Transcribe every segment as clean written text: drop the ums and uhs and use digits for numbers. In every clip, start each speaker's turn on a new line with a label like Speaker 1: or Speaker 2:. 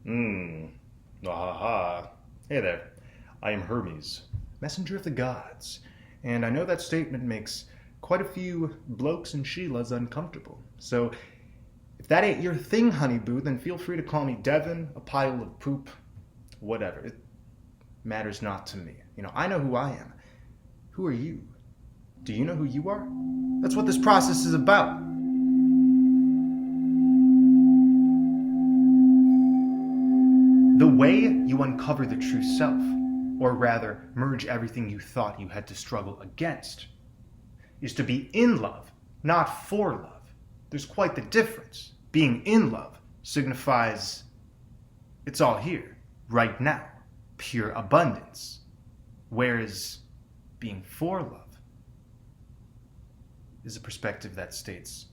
Speaker 1: Hmm. Aha. Hey there. I am Hermes, messenger of the gods, and I know that statement makes quite a few blokes and Sheilas uncomfortable. So, if that ain't your thing, honey boo, then feel free to call me Devin, a pile of poop, whatever. It matters not to me. I know who I am. Who are you? Do you know who you are? That's what this process is about. The way you uncover the true self, or rather, merge everything you thought you had to struggle against, is to be in love, not for love. There's quite the difference. Being in love signifies it's all here, right now, pure abundance. Whereas being for love is a perspective that states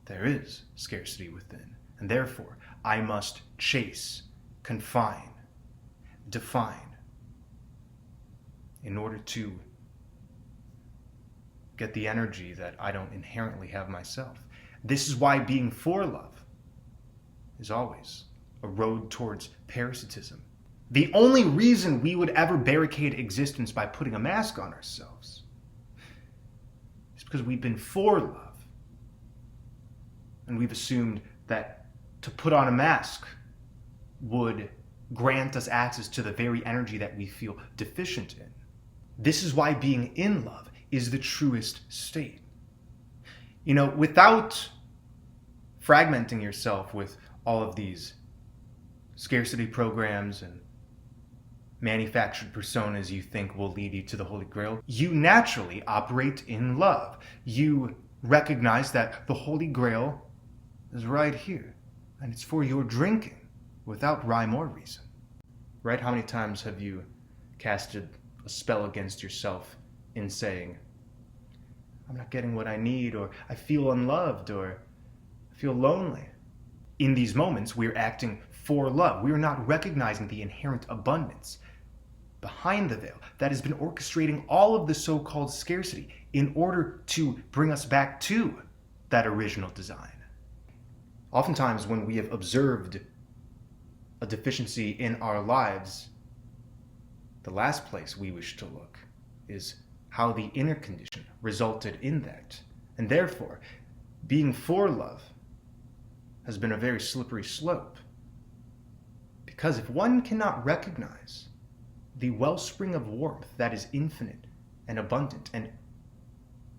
Speaker 1: there is scarcity within, and therefore I must chase, confine, define in order to get the energy that I don't inherently have myself. This is why being for love is always a road towards parasitism. The only reason we would ever barricade existence by putting a mask on ourselves is because we've been for love. And we've assumed that to put on a mask would grant us access to the very energy that we feel deficient in. This is why being in love is the truest state. Without fragmenting yourself with all of these scarcity programs and manufactured personas you think will lead you to the Holy Grail, you naturally operate in love. You recognize that the Holy Grail is right here, and it's for your drinking, without rhyme or reason. Right? How many times have you casted a spell against yourself in saying, I'm not getting what I need, or I feel unloved, or I feel lonely? In these moments, we're acting for love. We're not recognizing the inherent abundance behind the veil that has been orchestrating all of the so-called scarcity in order to bring us back to that original design. Oftentimes, when we have observed a deficiency in our lives, the last place we wish to look is how the inner condition resulted in that. And therefore, being for love has been a very slippery slope. Because if one cannot recognize the wellspring of warmth that is infinite and abundant and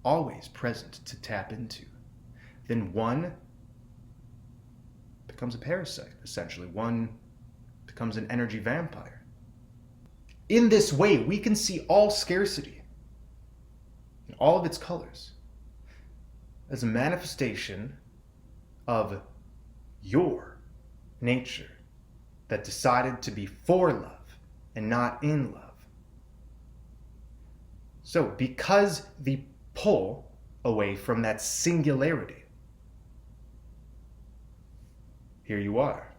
Speaker 1: always present to tap into, then one becomes a parasite, essentially. One becomes an energy vampire. In this way, we can see all scarcity in all of its colors as a manifestation of your nature that decided to be for love and not in love. So, because the pull away from that singularity, here you are.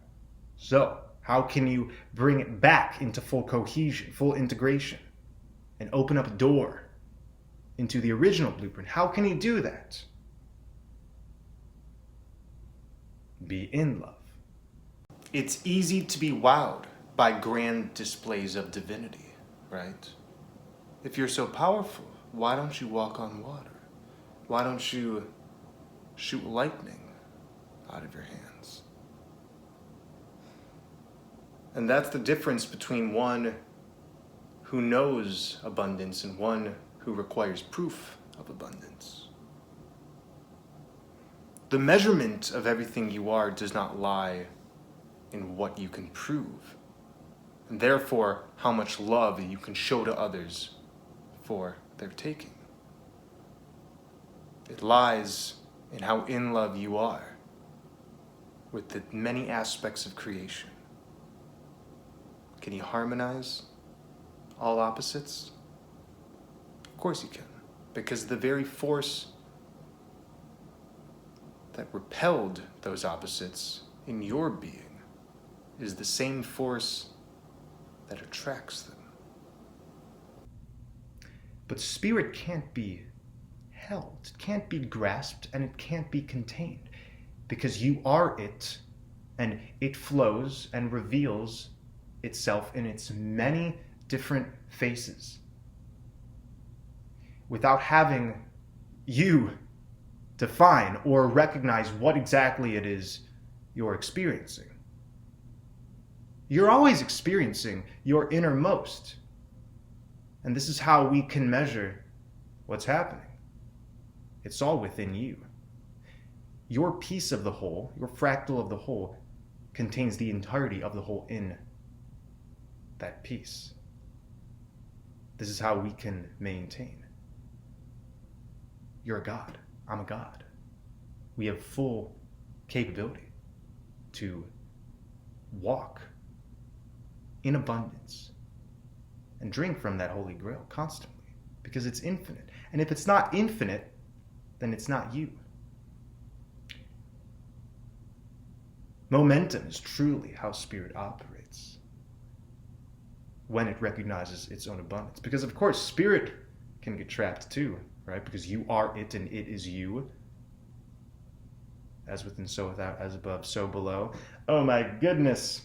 Speaker 1: So, how can you bring it back into full cohesion, full integration, and open up a door into the original blueprint? How can you do that? Be in love. It's easy to be wowed by grand displays of divinity, right? If you're so powerful, why don't you walk on water? Why don't you shoot lightning out of your hands? And that's the difference between one who knows abundance and one who requires proof of abundance. The measurement of everything you are does not lie in what you can prove, and therefore how much love you can show to others for their taking. It lies in how in love you are with the many aspects of creation. Can you harmonize all opposites? Of course you can, because the very force that repelled those opposites in your being is the same force that attracts them. But spirit can't be held, it can't be grasped, and it can't be contained, because you are it, And it flows and reveals itself in its many different faces without having you define or recognize what exactly it is you're experiencing. You're always experiencing your innermost. And this is how we can measure what's happening. It's all within you. Your piece of the whole, your fractal of the whole, contains the entirety of the whole in that piece. This is how we can maintain. You're a god. I'm a god. We have full capability to walk in abundance and drink from that Holy Grail constantly because it's infinite. And if it's not infinite, then it's not you. Momentum is truly how spirit operates when it recognizes its own abundance. Because of course, spirit can get trapped too, right? Because you are it and it is you. As within, so without, as above, so below. Oh my goodness.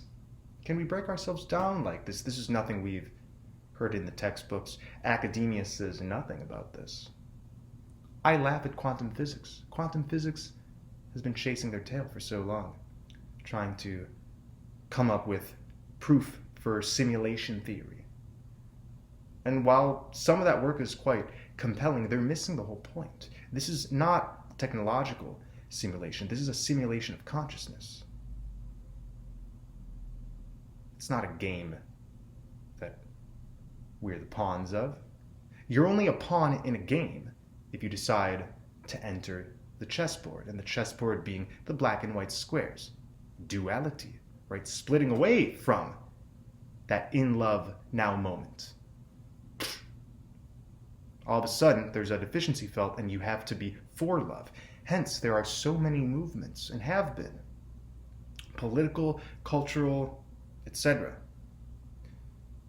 Speaker 1: Can we break ourselves down like this? This is nothing we've heard in the textbooks. Academia says nothing about this. I laugh at quantum physics. Quantum physics has been chasing their tail for so long, trying to come up with proof for simulation theory. And while some of that work is quite compelling, they're missing the whole point. This is not technological simulation. This is a simulation of consciousness. It's not a game that we're the pawns of. You're only a pawn in a game if you decide to enter the chessboard, and the chessboard being the black and white squares. Duality, right? Splitting away from that in love now moment. All of a sudden, there's a deficiency felt, and you have to be for love. Hence, there are so many movements, and have been, political, cultural, etc.,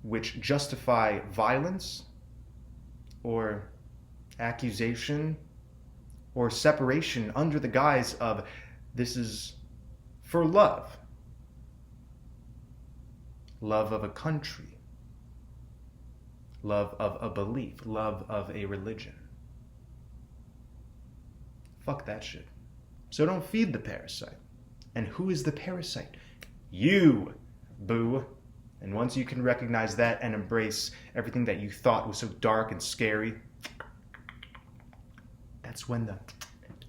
Speaker 1: which justify violence or accusation or separation under the guise of this is for love. Love of a country. Love of a belief. Love of a religion. Fuck that shit. So don't feed the parasite. And who is the parasite? You, boo. And once you can recognize that and embrace everything that you thought was so dark and scary, that's when the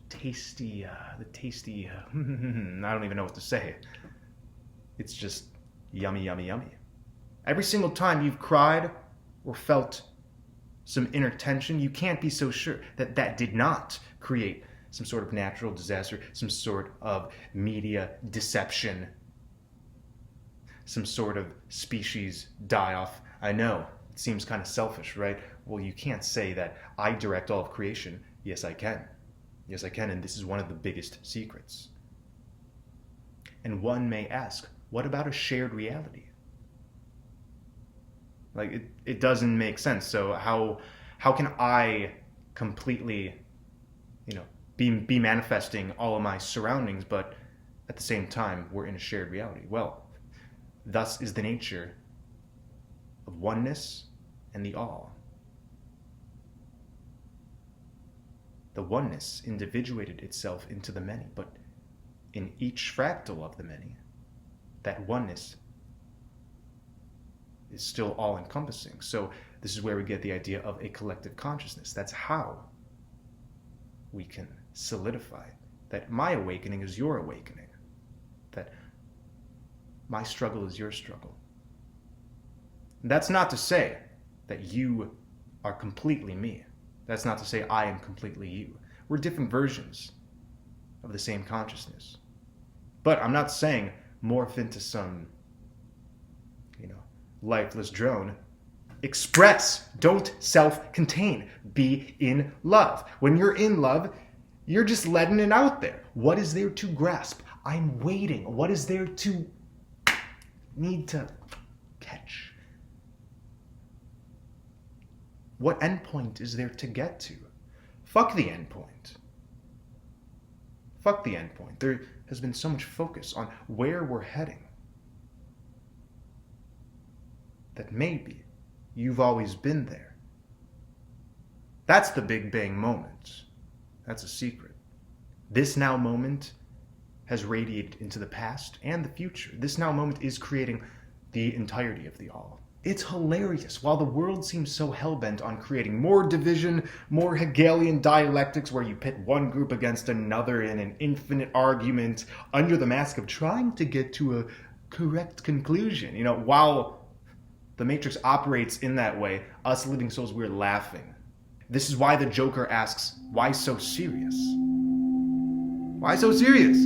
Speaker 1: tasty, I don't even know what to say. It's just yummy, yummy, yummy. Every single time you've cried or felt some inner tension, you can't be so sure that that did not create some sort of natural disaster, some sort of media deception, some sort of species die-off. I know, it seems kind of selfish, right? Well, you can't say that I direct all of creation. Yes, I can. Yes, I can, and this is one of the biggest secrets. And one may ask, what about a shared reality? Like, it doesn't make sense. So how can I completely, be manifesting all of my surroundings, but at the same time, we're in a shared reality? Well, thus is the nature of oneness and the all. The oneness individuated itself into the many, but in each fractal of the many, that oneness is still all-encompassing. So this is where we get the idea of a collective consciousness. That's how we can solidify that my awakening is your awakening, that my struggle is your struggle. And that's not to say that you are completely me. That's not to say I am completely you. We're different versions of the same consciousness. But I'm not saying morph into some, lifeless drone. Express. Don't self-contain. Be in love. When you're in love, you're just letting it out there. What is there to grasp? I'm waiting. What is there to need to catch? What endpoint is there to get to? Fuck the endpoint. Fuck the end point. There has been so much focus on where we're heading that maybe you've always been there. That's the Big Bang moment. That's a secret. This now moment has radiated into the past and the future. This now moment is creating the entirety of the all. It's hilarious. While the world seems so hell-bent on creating more division, more Hegelian dialectics where you pit one group against another in an infinite argument under the mask of trying to get to a correct conclusion. While the Matrix operates in that way, us living souls, we're laughing. This is why the Joker asks, why so serious? Why so serious?